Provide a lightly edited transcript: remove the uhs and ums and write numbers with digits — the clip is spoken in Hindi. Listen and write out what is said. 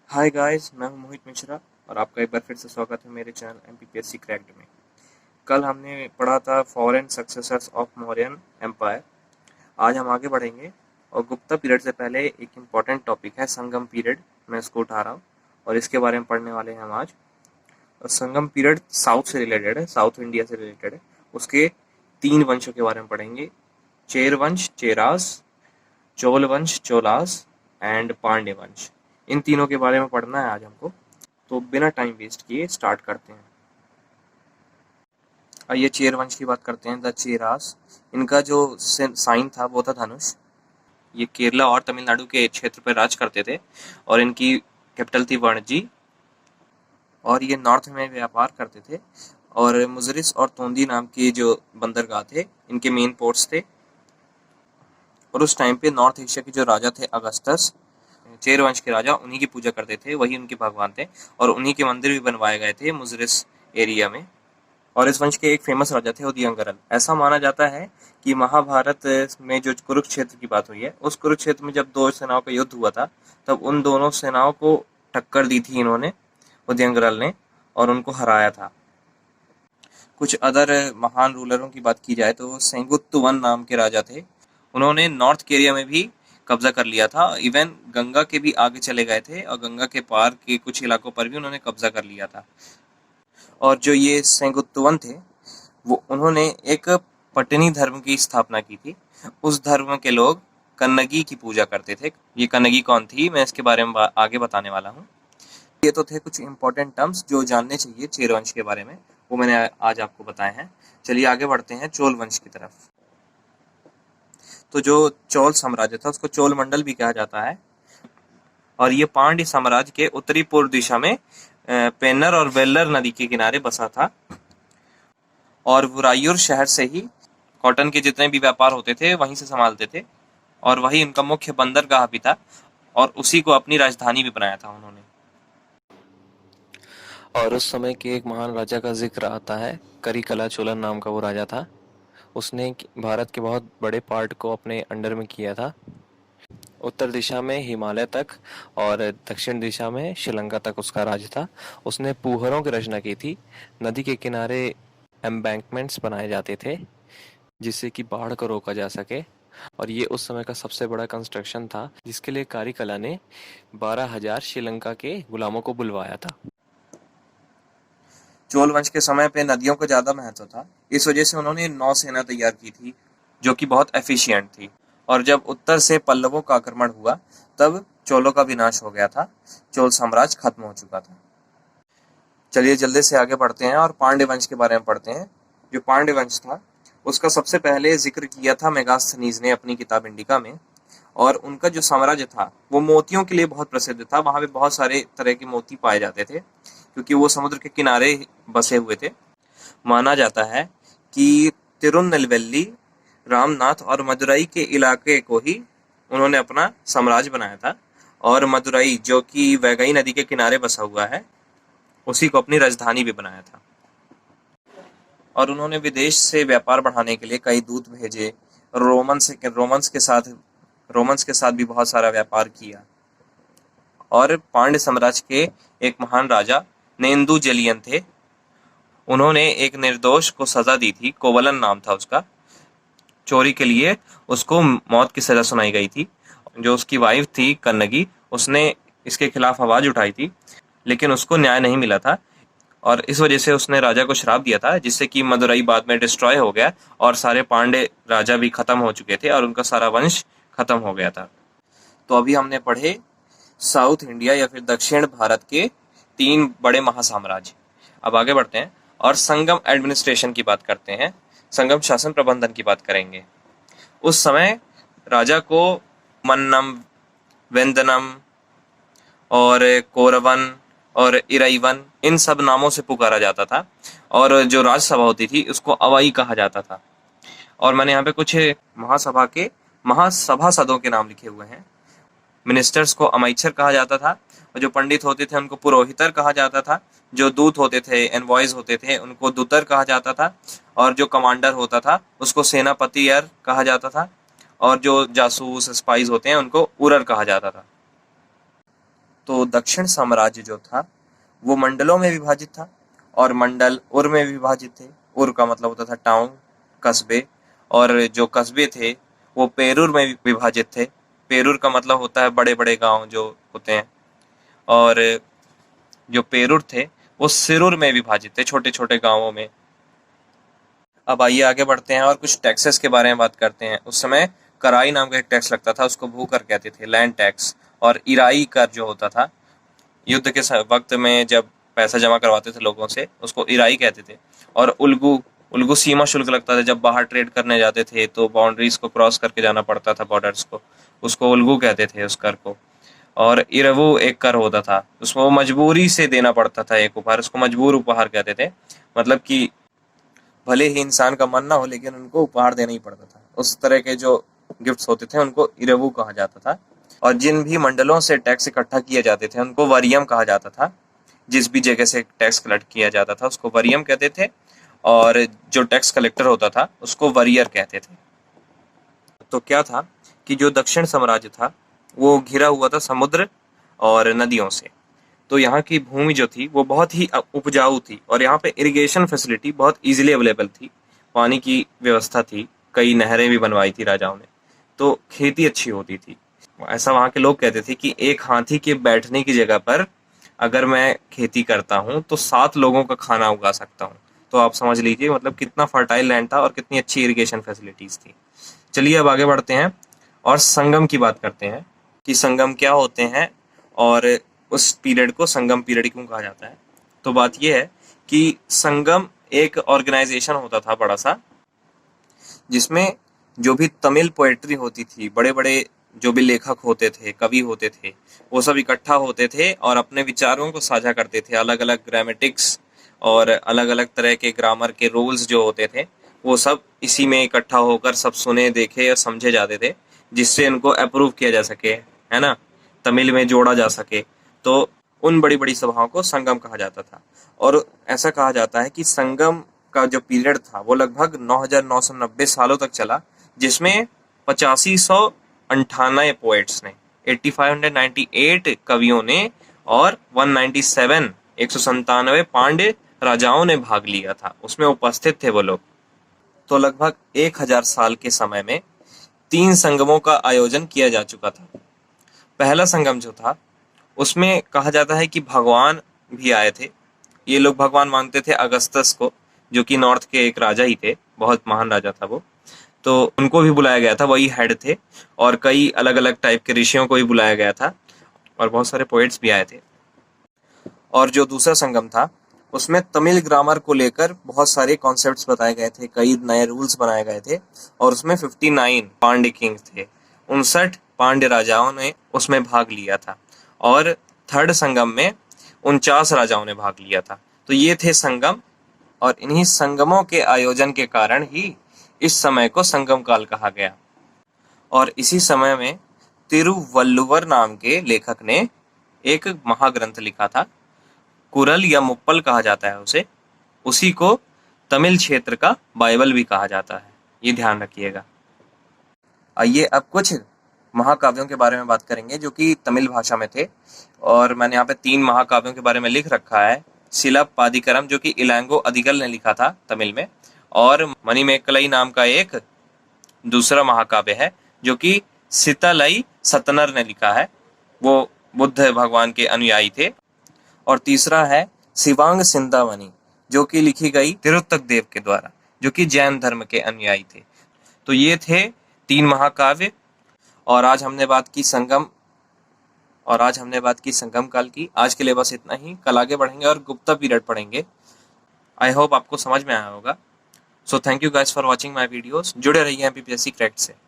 हाय गाइस, मैं हूं मोहित मिश्रा और आपका एक बार फिर से स्वागत है मेरे चैनल एमपीपीएससी क्रैक्ड में। कल हमने पढ़ा था foreign successors of Mauryan empire. आज हम आगे बढ़ेंगे और गुप्ता पीरियड से पहले एक इम्पॉर्टेंट टॉपिक है संगम पीरियड। मैं इसको उठा रहा हूँ और इसके बारे में पढ़ने वाले हैं हम आज। और संगम पीरियड साउथ से रिलेटेड है, साउथ इंडिया से रिलेटेड है। उसके 3 वंशों के बारे में पढ़ेंगे: चेर वंश चेरास, चोल वंश चोलास एंड पांड्य वंश। इन तीनों के बारे में पढ़ना है आज हमको। तो बिना टाइम वेस्ट किए स्टार्ट करते हैं। आइए चेर वंश की बात करते हैं। द चेरास, इनका जो साइन था वो था धनुष। ये केरला और तमिलनाडु के क्षेत्र पर राज करते थे और इनकी कैपिटल थी वणजी। और ये नॉर्थ में व्यापार करते थे और मुजरिस और तोंदी नाम के जो बंदरगाह थे इनके मेन पोर्ट्स थे। और उस टाइम पे नॉर्थ एशिया के जो राजा थे अगस्टस, चेर वंश के राजा, उन्हीं की पूजा करते थे, वही उनके भगवान थे। और उन्हीं के मंदिर भी बनवाए गए थे मुजरिस एरिया में। और इस वंश के एक फेमस राजा थे उदयंगरल। ऐसा माना जाता है कि महाभारत में जो कुरुक्षेत्र की बात हुई है, उस कुरुक्षेत्र में जब दो सेनाओं का युद्ध हुआ था तब उन दोनों सेनाओं को टक्कर दी थी इन्होंने, उदयंगरल ने, और उनको हराया था। कुछ अदर महान रूलरों की बात की जाए तो सेंगुत्तुवन नाम के राजा थे। उन्होंने नॉर्थ कोरिया में भी कब्जा कर लिया था। इवन गंगा के भी आगे चले गए थे और गंगा के पार के कुछ इलाकों पर भी उन्होंने कब्जा कर लिया था। और जो ये सेंगुत्तुवन थे वो उन्होंने एक पट्टनी धर्म की स्थापना की थी। उस धर्म के लोग कन्नगी की पूजा करते थे। ये कन्नगी कौन थी, मैं इसके बारे में आगे बताने वाला हूँ। ये तो थे कुछ इंपॉर्टेंट टर्म्स जो जानने चाहिए चेर वंश के बारे में, वो मैंने आज आपको बताए हैं। चलिए आगे बढ़ते हैं चोल वंश की तरफ। तो जो चोल साम्राज्य था उसको चोल मंडल भी कहा जाता है। और ये पांड्य साम्राज्य के उत्तरी पूर्व दिशा में पेन्नर और वेल्लर नदी के किनारे बसा था। और वुरायूर शहर से ही कॉटन के जितने भी व्यापार होते थे वहीं से संभालते थे और वही उनका मुख्य बंदरगाह भी था और उसी को अपनी राजधानी भी बनाया था उन्होंने। और उस समय के एक महान राजा का जिक्र आता है। करिकला चोलन नाम का वो राजा था। उसने भारत के बहुत बड़े पार्ट को अपने अंडर में किया था। उत्तर दिशा में हिमालय तक और दक्षिण दिशा में श्रीलंका तक उसका राज था। उसने पूहरों की रचना की थी। नदी के किनारे एम्बैंकमेंट्स बनाए जाते थे जिससे कि बाढ़ को रोका जा सके। और ये उस समय का सबसे बड़ा कंस्ट्रक्शन था जिसके लिए कारिकला ने 12,000 श्रीलंका के गुलामों को बुलवाया था। चोल वंश के समय पे नदियों का ज्यादा महत्व था। इस वजह से उन्होंने नौसेना तैयार की थी जो कि बहुत एफिशिएंट थी। और जब उत्तर से पल्लवों का आक्रमण हुआ तब चोलों का विनाश हो गया था। चोल साम्राज्य खत्म हो चुका था। चलिए जल्दी से आगे बढ़ते हैं और पांड्य वंश के बारे में पढ़ते हैं। जो पांड्य वंश था उसका सबसे पहले जिक्र किया था मेगास्थनीज ने अपनी किताब इंडिका में। और उनका जो साम्राज्य था वो मोतियों के लिए बहुत प्रसिद्ध था। वहां पे बहुत सारे तरह के मोती पाए जाते थे क्योंकि वो समुद्र के किनारे बसे हुए थे। माना जाता है कि तिरुनेलवेली, रामनाथ और मदुरई के इलाके को ही उन्होंने अपना साम्राज्य बनाया था। और मदुरई जो कि वैगई नदी के किनारे बसा हुआ है उसी को अपनी राजधानी भी बनाया था। और उन्होंने विदेश से व्यापार बढ़ाने के लिए कई दूत भेजे। रोमन्स के साथ भी बहुत सारा व्यापार किया। और पांड्य साम्राज्य के एक महान राजा नेंदु जलियन थे। उन्होंने एक निर्दोष को सजा दी थी, कोवलन नाम था उसका। चोरी के लिए उसको मौत की सजा सुनाई गई थी। जो उसकी वाइफ थी कन्नगी, उसने इसके खिलाफ आवाज उठाई थी लेकिन उसको न्याय नहीं मिला था। और इस वजह से उसने राजा को श्राप दिया था जिससे कि मदुरई बाद में डिस्ट्रॉय हो गया और सारे पांडे राजा भी खत्म हो चुके थे और उनका सारा वंश खत्म हो गया था। तो अभी हमने पढ़े साउथ इंडिया या फिर दक्षिण भारत के 3 बड़े महासाम्राज्य। अब आगे बढ़ते हैं और संगम एडमिनिस्ट्रेशन की बात करते हैं। संगम शासन प्रबंधन की बात करेंगे। उस समय राजा को मन्नम, वेंदनम और कोरवन और इराइवन, इन सब नामों से पुकारा जाता था। और जो राज्यसभा होती थी उसको अवाई कहा जाता था। और मैंने यहाँ पे कुछ महासभा के महासभासदों के नाम लिखे हुए हैं। मिनिस्टर्स को अमाइचर कहा जाता था और जो पंडित होते थे उनको पुरोहितर कहा जाता था। जो दूत होते थे, एनवॉयज होते थे, उनको दूतर कहा जाता था। और जो कमांडर होता था उसको सेनापति यर कहा जाता था। और जो जासूस स्पाइज होते हैं उनको उरर कहा जाता था। तो दक्षिण साम्राज्य जो था वो मंडलों में विभाजित था, और मंडल उर में विभाजित थे। उर का मतलब होता था टाउन, कस्बे, और जो कस्बे थे वो पेरुर में विभाजित थे। पेरुर का मतलब होता है बड़े बड़े गांव जो होते हैं, और जो पेरुर थे वो सिरुर में विभाजित थे, छोटे छोटे गांवों में। अब आइए आगे बढ़ते हैं और कुछ टैक्सेस के बारे में बात करते हैं। उस समय कराई नाम का एक टैक्स लगता था, उसको भू कर कहते थे, लैंड टैक्स। और इराई कर जो होता था, युद्ध के वक्त में जब पैसा जमा करवाते थे लोगों से, उसको इराई कहते थे। और उल्गू, उल्गू सीमा शुल्क लगता था, जब बाहर ट्रेड करने जाते थे तो बाउंड्रीज को क्रॉस करके जाना पड़ता था, बॉर्डर्स को, उसको उल्गू कहते थे उस कर को। और इरवू एक कर होता था, उसको मजबूरी से देना पड़ता था, एक उपहार, उसको मजबूर उपहार कहते थे। मतलब कि भले ही इंसान का मन ना हो लेकिन उनको उपहार देना ही पड़ता था। उस तरह के जो गिफ्ट्स होते थे उनको इरवू कहा जाता था। और जिन भी मंडलों से टैक्स इकट्ठा किए जाते थे उनको वरियम कहा जाता था। जिस भी जगह से टैक्स कलेक्ट किया जाता था उसको वरियम कहते थे, और जो टैक्स कलेक्टर होता था उसको वरियर कहते थे। तो क्या था कि जो दक्षिण साम्राज्य था वो घिरा हुआ था समुद्र और नदियों से। तो यहाँ की भूमि जो थी वो बहुत ही उपजाऊ थी, और यहाँ पे इरिगेशन फैसिलिटी बहुत इजीली अवेलेबल थी, पानी की व्यवस्था थी, कई नहरें भी बनवाई थी राजाओं ने, तो खेती अच्छी होती थी। ऐसा वहाँ के लोग कहते थे कि एक हाथी के बैठने की जगह पर अगर मैं खेती करता हूँ तो 7 लोगों का खाना उगा सकता हूँ। तो आप समझ लीजिए मतलब कितना फर्टाइल लैंड था और कितनी अच्छी इरिगेशन फैसिलिटीज थी। चलिए अब आगे बढ़ते हैं और संगम की बात करते हैं कि संगम क्या होते हैं और उस पीरियड को संगम पीरियड क्यों कहा जाता है। तो बात यह है कि संगम एक ऑर्गेनाइजेशन होता था बड़ा सा, जिसमें जो भी तमिल पोएट्री होती थी, बड़े बड़े जो भी लेखक होते थे, कवि होते थे, वो सब इकट्ठा होते थे और अपने विचारों को साझा करते थे। अलग अलग ग्रामेटिक्स और अलग अलग तरह के ग्रामर के रूल्स जो होते थे वो सब इसी में इकट्ठा होकर सब सुने, देखे और समझे जाते थे, जिससे उनको अप्रूव किया जा सके, है ना, तमिल में जोड़ा जा सके। तो उन बड़ी बड़ी सभाओं को संगम कहा जाता था। और ऐसा कहा जाता है कि संगम का जो पीरियड था वो लगभग 9,990 सालों तक चला, जिसमें 8598 पोएट्स ने, 8598 कवियों ने, और 197 पांड्य राजाओं ने भाग लिया था, उसमें उपस्थित थे वो लोग। तो लगभग 1000 साल के समय में 3 संगमों का आयोजन किया जा चुका था। पहला संगम जो था उसमें कहा जाता है कि भगवान भी आए थे। ये लोग भगवान मानते थे अगस्तस को, जो कि नॉर्थ के एक राजा ही थे, बहुत महान राजा था वो। तो उनको भी बुलाया गया था, वही हेड थे, और कई अलग अलग टाइप के ऋषियों को भी बुलाया गया था, और बहुत सारे पोएट्स भी आए थे। और जो दूसरा संगम था उसमें तमिल ग्रामर को लेकर बहुत सारे कॉन्सेप्ट्स बताए गए थे, कई नए रूल्स बनाए गए थे, और उसमें 59 पांड्य किंग्स थे, 59 पांड्य राजाओं ने उसमें भाग लिया था। और थर्ड संगम में 49 राजाओं ने भाग लिया था। तो ये थे संगम, और इन्हीं संगमों के आयोजन के कारण ही इस समय को संगम काल कहा गया। और इसी समय में तिरुवल्लुवर नाम के लेखक ने एक महाग्रंथ लिखा था, कुरल या मुप्पल कहा जाता है उसे, उसी को तमिल क्षेत्र का बाइबल भी कहा जाता है, ये ध्यान रखिएगा। आइए अब कुछ महाकाव्यों के बारे में बात करेंगे जो कि तमिल भाषा में थे, और मैंने यहाँ पे 3 महाकाव्यों के बारे में लिख रखा है। शिलापादिकरम जो कि इलांगो अधिगल ने लिखा था तमिल में, और मणिमेकलई नाम का एक दूसरा महाकाव्य है जो कि सीतालई सतनर ने लिखा है, वो बुद्ध भगवान के अनुयायी थे। और तीसरा है शिवांग सिंदामणि जो कि लिखी गई तिरुत्तक देव के द्वारा, जो कि जैन धर्म के अनुयायी थे। तो ये थे 3 महाकाव्य, और आज हमने बात की संगम काल की। आज के लिए बस इतना ही, कल आगे बढ़ेंगे और गुप्ता पीरियड पढ़ेंगे। आई होप आपको समझ में आया होगा। So thank you guys for watching my videos. जुड़े रहिए एमपीपीएससी क्रैक्ड से।